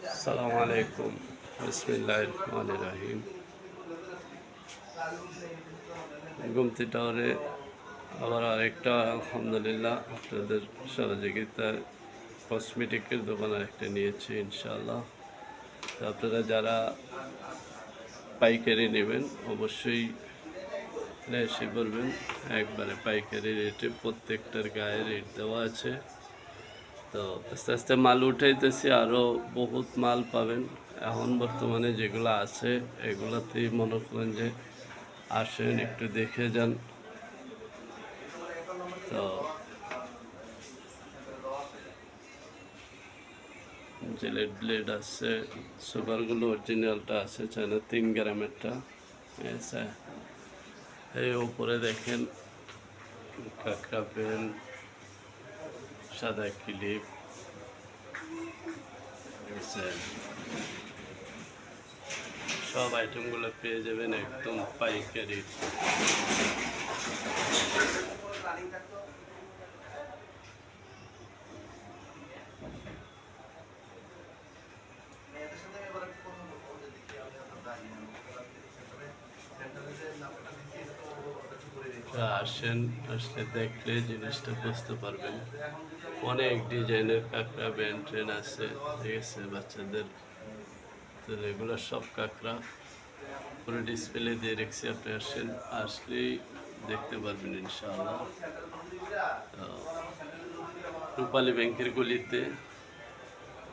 আসসালামু আলাইকুম। বিসমিল্লাহির রহমানির রহিম। গুমতি টাওয়ারে আবার আরেকটা আলহামদুলিল্লাহ আপনাদের সহযোগিতায় কসমেটিকের দোকান আরেকটা নিয়েছি ইনশাআল্লাহ। তো আপনারা যারা পাইকারি নেবেন অবশ্যই এসে পড়বেন। একবারে পাইকারি রেটে প্রত্যেকটার গায়ে রেট দেওয়া আছে। তো আস্তে আস্তে মাল উঠাইতেছি, আরও বহুত মাল পাবেন। এখন বর্তমানে যেগুলো আছে এগুলাতেই মনে করেন যে আসেন একটু দেখে যান। তো জেলেট ব্লেড আছে, সুপারগুলো অরিজিনালটা আছে, চায়না 3 গ্রামেরটা। আচ্ছা, এই উপরে দেখেন কাঁকড়া পেন, সাদা ক্লিপ, সব আইটেমগুলো পেয়ে যাবেন একদম পাইকারি। আসেন, আসলে দেখলে জিনিসটা বুঝতে পারবেন। অনেক ডিজাইনের কাঁকড়া ব্যান্ড ট্রেন আছে, ঠিক আছে, বাচ্চাদের। তো এগুলো সব কাঁকড়া পুরো ডিসপ্লে দিয়ে রেখেছি, আপনি আসেন, আসলেই দেখতে পারবেন ইনশাআল্লাহ। রূপালী ব্যাংকের গলিতে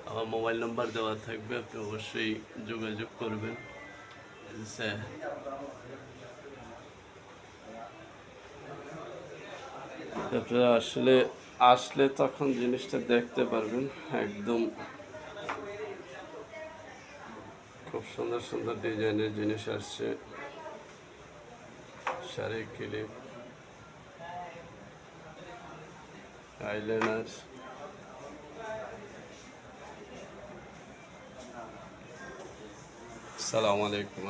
আমার মোবাইল নাম্বার দেওয়া থাকবে, আপনি অবশ্যই যোগাযোগ করবেন। আপনারা আসলে তখন জিনিসটা দেখতে পারবেন একদম। খুব সুন্দর সুন্দর ডিজাইনের জিনিস আসছে, শাড়ি, ক্লিপ, আইলাইনার। আসসালামু আলাইকুম।